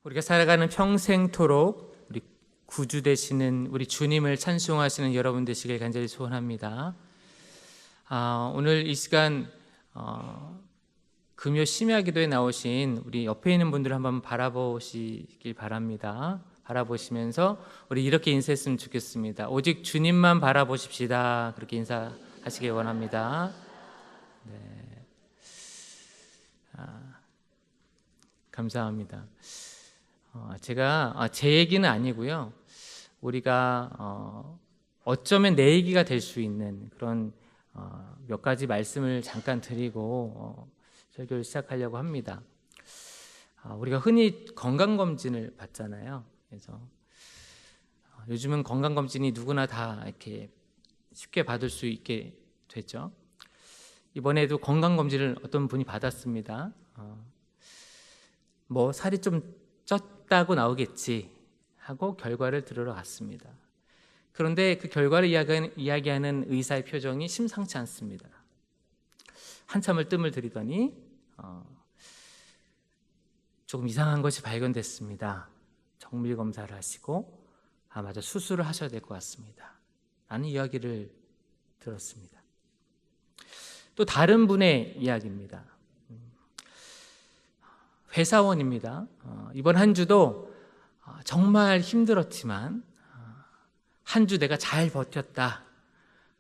우리가 살아가는 평생토록 우리 구주 되시는 우리 주님을 찬송하시는 여러분 되시길 간절히 소원합니다. 오늘 이 시간 금요 심야기도에 나오신 우리 옆에 있는 분들을 한번 바라보시길 바랍니다. 바라보시면서 우리 이렇게 인사했으면 좋겠습니다. 오직 주님만 바라보십시다. 그렇게 인사하시길 원합니다. 네. 감사합니다. 제가 제 얘기는 아니고요. 우리가 어쩌면 내 얘기가 될 수 있는 그런 몇 가지 말씀을 잠깐 드리고 설교를 시작하려고 합니다. 우리가 흔히 건강검진을 받잖아요. 그래서 요즘은 건강검진이 누구나 다 이렇게 쉽게 받을 수 있게 됐죠. 이번에도 건강검진을 어떤 분이 받았습니다. 살이 좀 쪘다고 나오겠지 하고 결과를 들으러 갔습니다. 그런데 그 결과를 이야기하는 의사의 표정이 심상치 않습니다. 한참을 뜸을 들이더니 조금 이상한 것이 발견됐습니다. 정밀 검사를 하시고 맞아, 수술을 하셔야 될 것 같습니다 라는 이야기를 들었습니다. 또 다른 분의 이야기입니다. 회사원입니다. 이번 한 주도 정말 힘들었지만 한 주 내가 잘 버텼다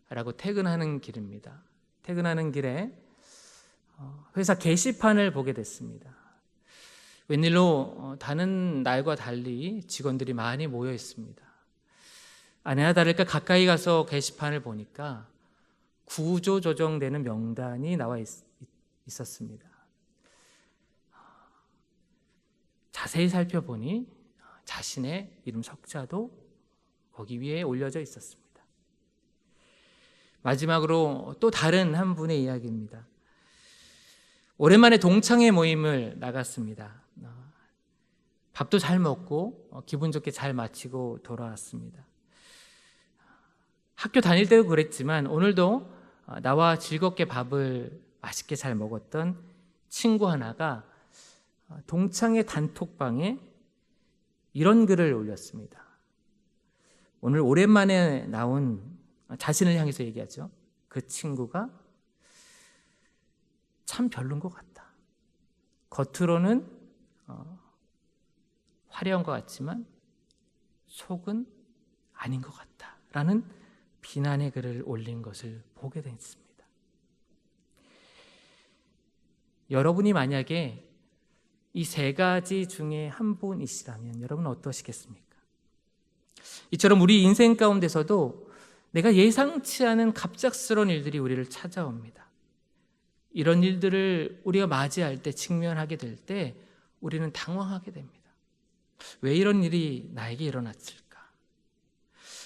라고 퇴근하는 길입니다. 퇴근하는 길에 회사 게시판을 보게 됐습니다. 웬일로 다른 날과 달리 직원들이 많이 모여 있습니다. 아니나 다를까 가까이 가서 게시판을 보니까 구조조정되는 명단이 나와 있었습니다. 자세히 살펴보니 자신의 이름 석자도 거기 위에 올려져 있었습니다. 마지막으로 또 다른 한 분의 이야기입니다. 오랜만에 동창회 모임을 나갔습니다. 밥도 잘 먹고 기분 좋게 잘 마치고 돌아왔습니다. 학교 다닐 때도 그랬지만 오늘도 나와 즐겁게 밥을 맛있게 잘 먹었던 친구 하나가 동창회 단톡방에 이런 글을 올렸습니다. 오늘 오랜만에 나온 자신을 향해서 얘기하죠. 그 친구가 참 별론 것 같다. 겉으로는 화려한 것 같지만 속은 아닌 것 같다 라는 비난의 글을 올린 것을 보게 됐습니다. 여러분이 만약에 이 세 가지 중에 한 분이시라면 여러분은 어떠시겠습니까? 이처럼 우리 인생 가운데서도 내가 예상치 않은 갑작스러운 일들이 우리를 찾아옵니다. 이런 일들을 우리가 맞이할 때, 직면하게 될 때 우리는 당황하게 됩니다. 왜 이런 일이 나에게 일어났을까?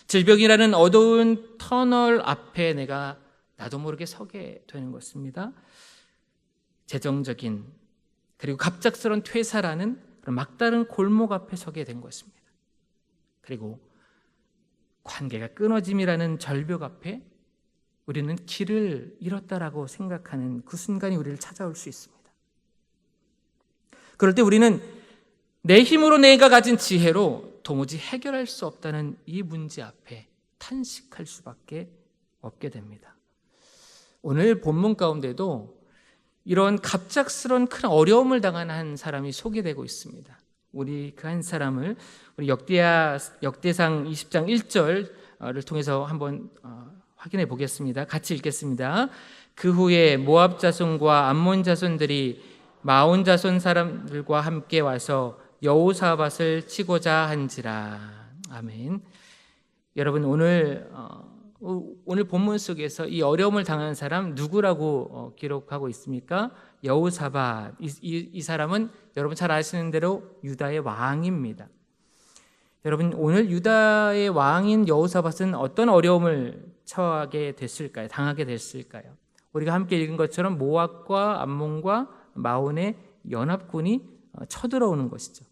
질병이라는 어두운 터널 앞에 내가 나도 모르게 서게 되는 것입니다. 재정적인 그리고 갑작스러운 퇴사라는 그런 막다른 골목 앞에 서게 된 것입니다. 그리고 관계가 끊어짐이라는 절벽 앞에 우리는 길을 잃었다라고 생각하는 그 순간이 우리를 찾아올 수 있습니다. 그럴 때 우리는 내 힘으로 내가 가진 지혜로 도무지 해결할 수 없다는 이 문제 앞에 탄식할 수밖에 없게 됩니다. 오늘 본문 가운데도 이런 갑작스러운 큰 어려움을 당한 한 사람이 소개되고 있습니다. 우리 그 한 사람을 우리 역대상 20장 1절을 통해서 한번 확인해 보겠습니다. 같이 읽겠습니다. 그 후에 모압 자손과 암몬 자손들이 마온 자손 사람들과 함께 와서 여호사밧을 치고자 한지라. 아멘. 여러분 오늘 본문 속에서 이 어려움을 당한 사람 누구라고 기록하고 있습니까? 여호사밧. 이 사람은 여러분 잘 아시는 대로 유다의 왕입니다. 여러분 오늘 유다의 왕인 여호사밧은 어떤 어려움을 처하게 됐을까요? 당하게 됐을까요? 우리가 함께 읽은 것처럼 모압과 암몬과 마온의 연합군이 쳐들어오는 것이죠.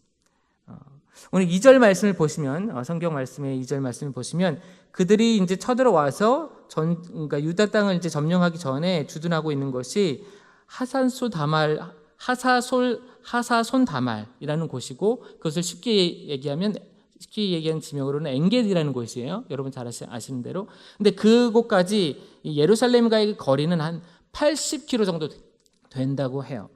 오늘 2절 말씀을 보시면 성경 말씀의 2절 말씀을 보시면 그들이 이제 쳐들어와서 그러니까 유다 땅을 이제 점령하기 전에 주둔하고 있는 것이 하사손다말이라는 곳이고, 그것을 쉽게 얘기하는 지명으로는 엔게디라는 곳이에요. 여러분 잘 아시는 대로. 근데 그곳까지 예루살렘과의 거리는 한 80km 정도 된다고 해요.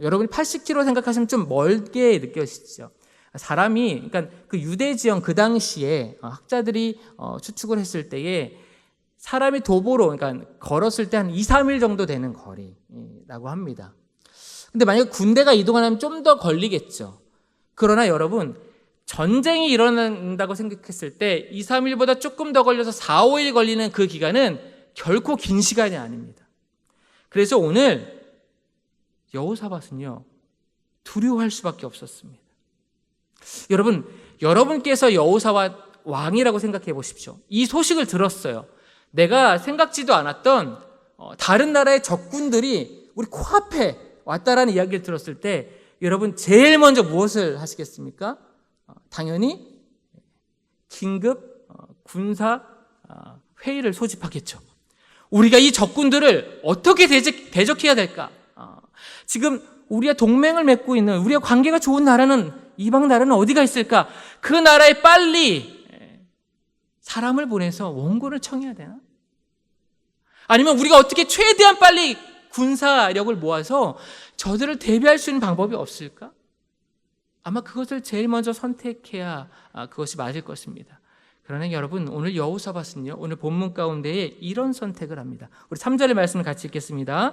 여러분이 80km 생각하시면 좀 멀게 느껴지시죠? 사람이, 그러니까 그 유대 지형 그 당시에 학자들이 추측을 했을 때에 사람이 도보로, 그러니까 걸었을 때 한 2, 3일 정도 되는 거리라고 합니다. 근데 만약에 군대가 이동하면 좀 더 걸리겠죠. 그러나 여러분, 전쟁이 일어난다고 생각했을 때 2, 3일보다 조금 더 걸려서 4, 5일 걸리는 그 기간은 결코 긴 시간이 아닙니다. 그래서 오늘 여호사밧은요, 두려워할 수밖에 없었습니다. 여러분께서 여호사밧 왕이라고 생각해 보십시오. 이 소식을 들었어요. 내가 생각지도 않았던 다른 나라의 적군들이 우리 코앞에 왔다라는 이야기를 들었을 때 여러분 제일 먼저 무엇을 하시겠습니까? 당연히 긴급 군사 회의를 소집하겠죠. 우리가 이 적군들을 어떻게 대적해야 될까? 지금 우리가 동맹을 맺고 있는, 우리가 관계가 좋은 나라는, 이방 나라는 어디가 있을까? 그 나라에 빨리 사람을 보내서 원군을 청해야 되나? 아니면 우리가 어떻게 최대한 빨리 군사력을 모아서 저들을 대비할 수 있는 방법이 없을까? 아마 그것을 제일 먼저 선택해야 그것이 맞을 것입니다. 그러나 여러분, 오늘 여호사밧은요, 오늘 본문 가운데에 이런 선택을 합니다. 우리 3절의 말씀을 같이 읽겠습니다.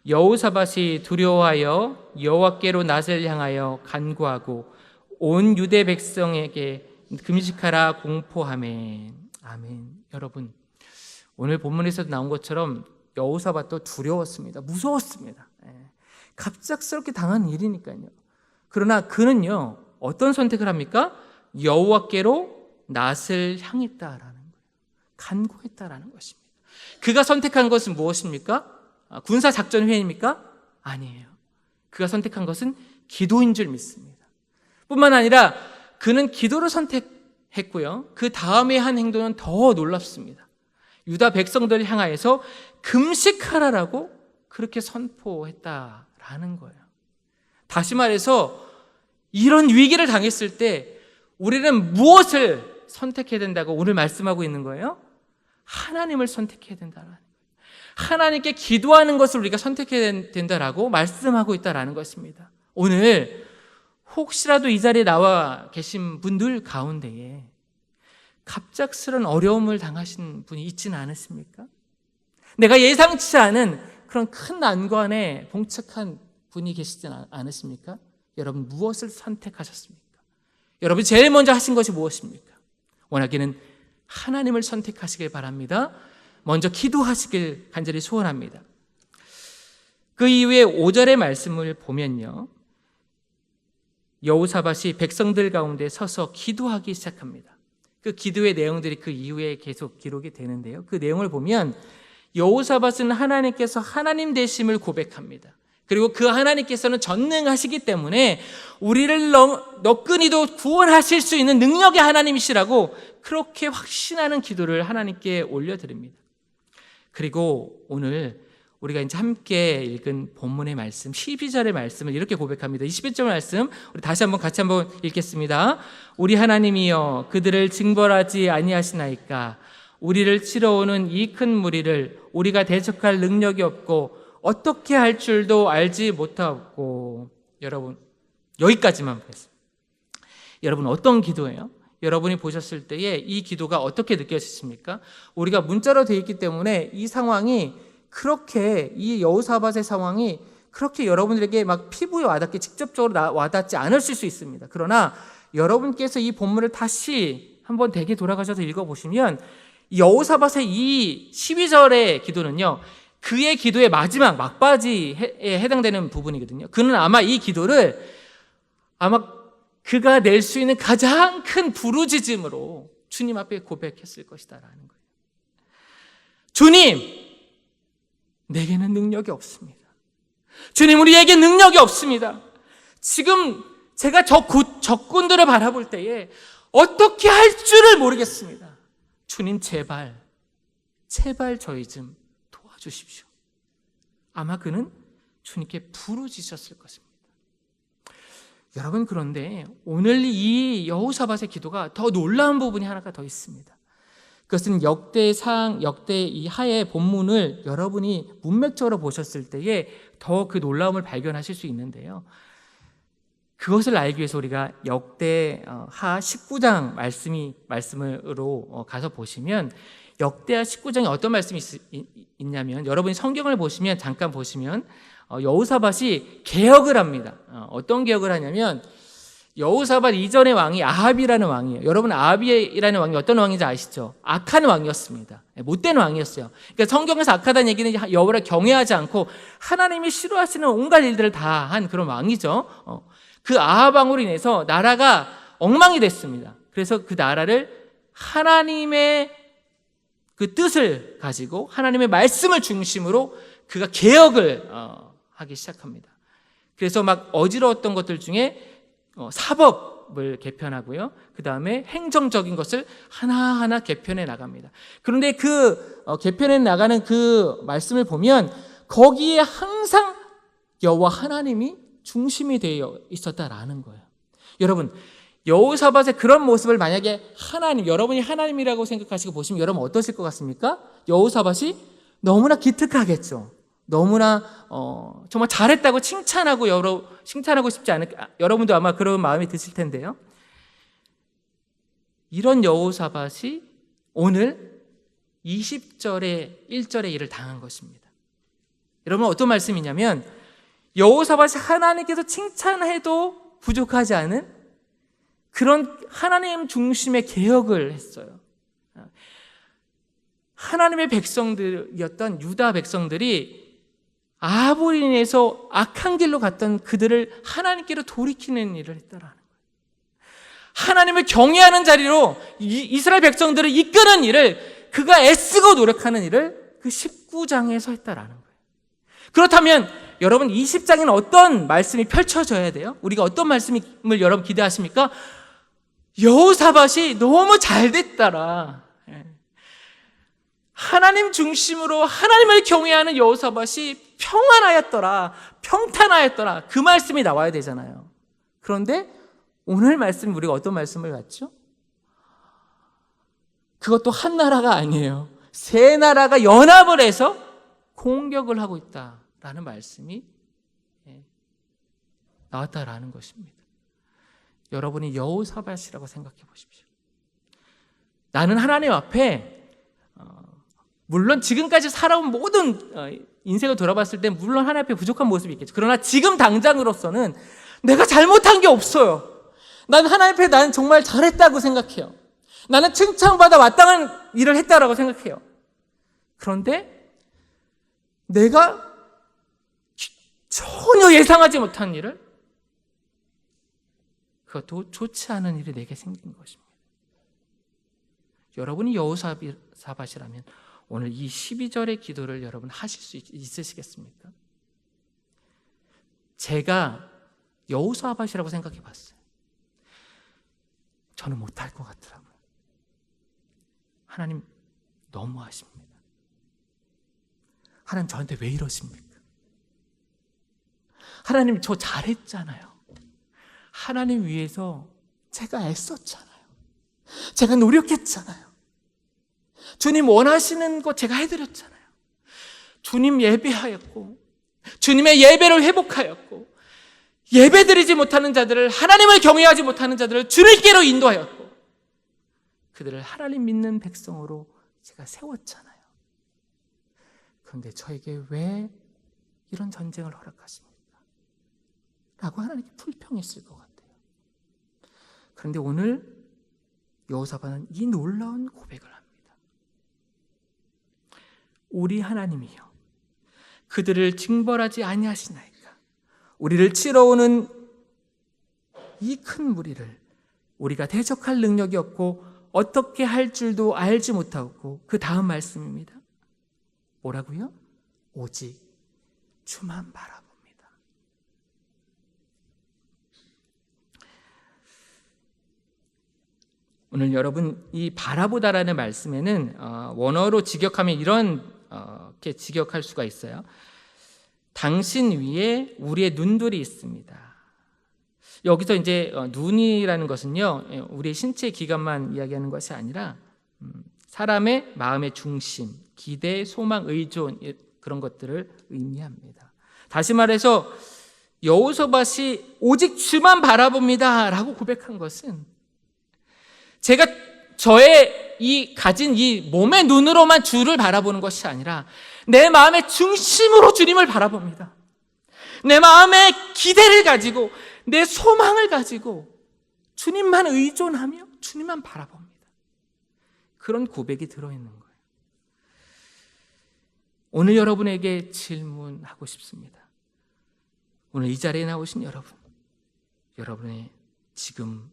여호사밧이 두려워하여 여호와께로 낯을 향하여 간구하고 온 유대 백성에게 금식하라 공포하매. 아멘. 여러분, 오늘 본문에서도 나온 것처럼 여호사밧도 두려웠습니다. 무서웠습니다. 갑작스럽게 당한 일이니까요. 그러나 그는요, 어떤 선택을 합니까? 여호와께로 낯을 향했다라는 거예요. 간구했다라는 것입니다. 그가 선택한 것은 무엇입니까? 군사 작전 회의입니까? 아니에요. 그가 선택한 것은 기도인 줄 믿습니다. 뿐만 아니라 그는 기도를 선택했고요. 그 다음에 한 행동은 더 놀랍습니다. 유다 백성들을 향하여서 금식하라라고 그렇게 선포했다라는 거예요. 다시 말해서 이런 위기를 당했을 때 우리는 무엇을 선택해야 된다고 오늘 말씀하고 있는 거예요? 하나님을 선택해야 된다라는 거예요. 하나님께 기도하는 것을 우리가 선택해야 된다라고 말씀하고 있다라는 것입니다. 오늘 혹시라도 이 자리에 나와 계신 분들 가운데에 갑작스런 어려움을 당하신 분이 있지는 않으십니까? 내가 예상치 않은 그런 큰 난관에 봉착한 분이 계시지 않으십니까? 여러분 무엇을 선택하셨습니까? 여러분 제일 먼저 하신 것이 무엇입니까? 원하기는 하나님을 선택하시길 바랍니다. 먼저 기도하시길 간절히 소원합니다. 그 이후에 5절의 말씀을 보면요, 여호사밧이 백성들 가운데 서서 기도하기 시작합니다. 그 기도의 내용들이 그 이후에 계속 기록이 되는데요, 그 내용을 보면 여호사밧은 하나님께서 하나님 되심을 고백합니다. 그리고 그 하나님께서는 전능하시기 때문에 우리를 너끈히도 구원하실 수 있는 능력의 하나님이시라고 그렇게 확신하는 기도를 하나님께 올려드립니다. 그리고 오늘 우리가 이제 함께 읽은 본문의 말씀 12절의 말씀을 이렇게 고백합니다. 21절 말씀 우리 다시 한번 같이 한번 읽겠습니다. 우리 하나님이여 그들을 징벌하지 아니하시나이까? 우리를 치러오는 이 큰 무리를 우리가 대적할 능력이 없고 어떻게 할 줄도 알지 못하고. 여러분 여기까지만 보겠습니다. 여러분 어떤 기도예요? 여러분이 보셨을 때에 이 기도가 어떻게 느껴지십니까? 우리가 문자로 되어 있기 때문에 이 상황이 그렇게, 이 여호사밧의 상황이 그렇게 여러분들에게 막 피부에 와닿게 직접적으로 와닿지 않을 수 있습니다. 그러나 여러분께서 이 본문을 다시 한번 되게 돌아가셔서 읽어보시면 여호사밧의 이 12절의 기도는요, 그의 기도의 마지막 막바지에 해당되는 부분이거든요. 그는 아마 이 기도를 그가 낼 수 있는 가장 큰 부르짖음으로 주님 앞에 고백했을 것이다라는 거예요. 주님, 내게는 능력이 없습니다. 주님, 우리에게 능력이 없습니다. 지금 제가 적군들을 바라볼 때에 어떻게 할 줄을 모르겠습니다. 주님, 제발 저희 좀 도와주십시오. 아마 그는 주님께 부르짖었을 것입니다. 여러분, 그런데 오늘 이 여호사밧의 기도가 더 놀라운 부분이 하나가 더 있습니다. 그것은 역대상, 역대 이 하의 본문을 여러분이 문맥적으로 보셨을 때에 더 그 놀라움을 발견하실 수 있는데요. 그것을 알기 위해서 우리가 역대하 19장 말씀으로 가서 보시면, 역대하 19장에 어떤 말씀이 있냐면, 여러분이 성경을 보시면, 잠깐 보시면 여호사밧이 개혁을 합니다. 어떤 개혁을 하냐면, 여호사밧 이전의 왕이 아합이라는 왕이에요. 여러분, 아합이라는 왕이 어떤 왕인지 아시죠? 악한 왕이었습니다. 못된 왕이었어요. 그러니까 성경에서 악하다는 얘기는 여호와를 경외하지 않고 하나님이 싫어하시는 온갖 일들을 다 한 그런 왕이죠. 그 아합 왕으로 인해서 나라가 엉망이 됐습니다. 그래서 그 나라를 하나님의 그 뜻을 가지고 하나님의 말씀을 중심으로 그가 개혁을 하기 시작합니다. 그래서 막 어지러웠던 것들 중에 사법을 개편하고요, 그 다음에 행정적인 것을 하나하나 개편해 나갑니다. 그런데 그 개편해 나가는 그 말씀을 보면 거기에 항상 여호와 하나님이 중심이 되어 있었다라는 거예요. 여러분, 여호사밧의 그런 모습을 만약에 여러분이 하나님이라고 생각하시고 보시면 여러분 어떠실 것 같습니까? 여호사밧이 너무나 기특하겠죠. 너무나 정말 잘했다고 칭찬하고 싶지 않을까? 여러분도 아마 그런 마음이 드실 텐데요. 이런 여호사밧이 오늘 20절의 1절의 일을 당한 것입니다. 여러분, 어떤 말씀이냐면, 여호사밧이 하나님께서 칭찬해도 부족하지 않은 그런 하나님 중심의 개혁을 했어요. 하나님의 백성들이었던 유다 백성들이 아합으로 인해서 악한 길로 갔던 그들을 하나님께로 돌이키는 일을 했다라는 거예요. 하나님을 경외하는 자리로 이스라엘 백성들을 이끄는 일을, 그가 애쓰고 노력하는 일을 그 19장에서 했다라는 거예요. 그렇다면 여러분, 20장에는 어떤 말씀이 펼쳐져야 돼요? 우리가 어떤 말씀을 여러분 기대하십니까? 여호사밧이 너무 잘 됐더라. 하나님 중심으로 하나님을 경외하는 여호사밧이 평안하였더라, 평탄하였더라, 그 말씀이 나와야 되잖아요. 그런데 오늘 말씀, 우리가 어떤 말씀을 봤죠? 그것도 한 나라가 아니에요. 세 나라가 연합을 해서 공격을 하고 있다라는 말씀이 나왔다라는 것입니다. 여러분이 여호사밧이라고 생각해 보십시오. 나는 하나님 앞에 물론 지금까지 살아온 모든 인생을 돌아봤을 때 물론 하나님 앞에 부족한 모습이 있겠죠. 그러나 지금 당장으로서는 내가 잘못한 게 없어요. 난 하나님 앞에 나는 정말 잘했다고 생각해요. 나는 칭찬받아 마땅한 일을 했다라고 생각해요. 그런데 내가 전혀 예상하지 못한 일을, 그것도 좋지 않은 일이 내게 생긴 것입니다. 여러분이 여호사밧이라면 오늘 이 12절의 기도를 여러분 하실 수 있으시겠습니까? 제가 여호사밧이라고 생각해 봤어요. 저는 못할 것 같더라고요. 하나님 너무하십니다. 하나님 저한테 왜 이러십니까? 하나님 저 잘했잖아요. 하나님 위해서 제가 애썼잖아요. 제가 노력했잖아요. 주님 원하시는 것 제가 해드렸잖아요. 주님 예배하였고, 주님의 예배를 회복하였고, 예배드리지 못하는 자들을, 하나님을 경외하지 못하는 자들을 주님께로 인도하였고, 그들을 하나님 믿는 백성으로 제가 세웠잖아요. 그런데 저에게 왜 이런 전쟁을 허락하십니까? 라고 하나님께 불평했을 것 같아요. 그런데 오늘 여호사밧은 이 놀라운 고백을 합니다. 우리 하나님이여, 그들을 징벌하지 아니하시나이까? 우리를 치러오는 이 큰 무리를 우리가 대적할 능력이 없고 어떻게 할 줄도 알지 못하고, 그 다음 말씀입니다. 뭐라고요? 오직 주만 바라봅니다. 오늘 여러분, 이 바라보다라는 말씀에는 원어로 직역하면 이렇게 직역할 수가 있어요. 당신 위에 우리의 눈들이 있습니다. 여기서 이제 눈이라는 것은요, 우리의 신체 기관만 이야기하는 것이 아니라 사람의 마음의 중심, 기대, 소망, 의존 그런 것들을 의미합니다. 다시 말해서 여호사밧이 오직 주만 바라봅니다 라고 고백한 것은 제가 저의 가진 이 몸의 눈으로만 주를 바라보는 것이 아니라 내 마음의 중심으로 주님을 바라봅니다. 내 마음의 기대를 가지고 내 소망을 가지고 주님만 의존하며 주님만 바라봅니다. 그런 고백이 들어있는 거예요. 오늘 여러분에게 질문하고 싶습니다. 오늘 이 자리에 나오신 여러분의 지금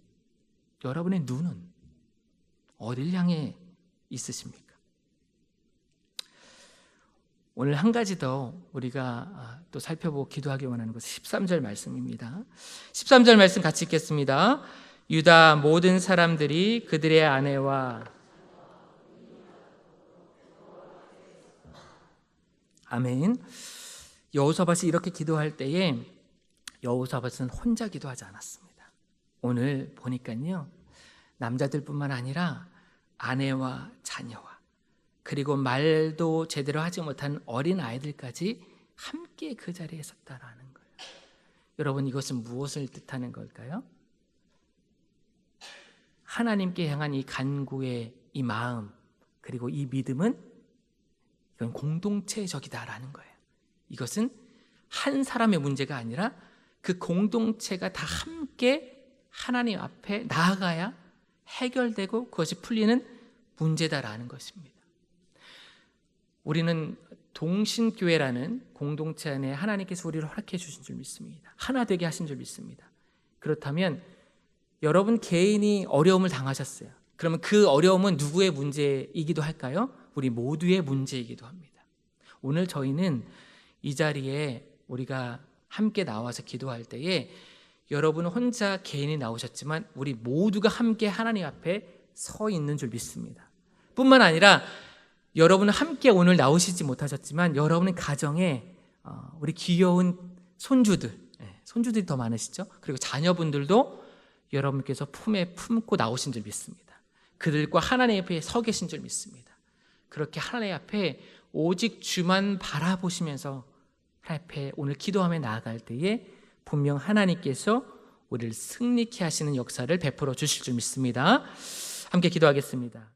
여러분의 눈은 어딜 향해 있으십니까? 오늘 한 가지 더 우리가 또 살펴보고 기도하기 원하는 것은 13절 말씀입니다. 13절 말씀 같이 읽겠습니다. 유다 모든 사람들이 그들의 아내와 아멘. 여호사밧이 이렇게 기도할 때에 여호사밧은 혼자 기도하지 않았습니다. 오늘 보니까요, 남자들뿐만 아니라 아내와 자녀와 그리고 말도 제대로 하지 못한 어린 아이들까지 함께 그 자리에 섰다라는 거예요. 여러분, 이것은 무엇을 뜻하는 걸까요? 하나님께 향한 이 간구의 이 마음 그리고 이 믿음은 이건 공동체적이다라는 거예요. 이것은 한 사람의 문제가 아니라 그 공동체가 다 함께 하나님 앞에 나아가야 해결되고 그것이 풀리는 문제다라는 것입니다. 우리는 동신교회라는 공동체 안에 하나님께서 우리를 허락해 주신 줄 믿습니다. 하나 되게 하신 줄 믿습니다. 그렇다면 여러분 개인이 어려움을 당하셨어요. 그러면 그 어려움은 누구의 문제이기도 할까요? 우리 모두의 문제이기도 합니다. 오늘 저희는 이 자리에 우리가 함께 나와서 기도할 때에 여러분 혼자 개인이 나오셨지만 우리 모두가 함께 하나님 앞에 서 있는 줄 믿습니다. 뿐만 아니라 여러분은 함께 오늘 나오시지 못하셨지만 여러분의 가정에 우리 귀여운 손주들이 더 많으시죠? 그리고 자녀분들도 여러분께서 품에 품고 나오신 줄 믿습니다. 그들과 하나님 앞에 서 계신 줄 믿습니다. 그렇게 하나님 앞에 오직 주만 바라보시면서 하나님 앞에 오늘 기도하며 나아갈 때에 분명 하나님께서 우리를 승리케 하시는 역사를 베풀어 주실 줄 믿습니다. 함께 기도하겠습니다.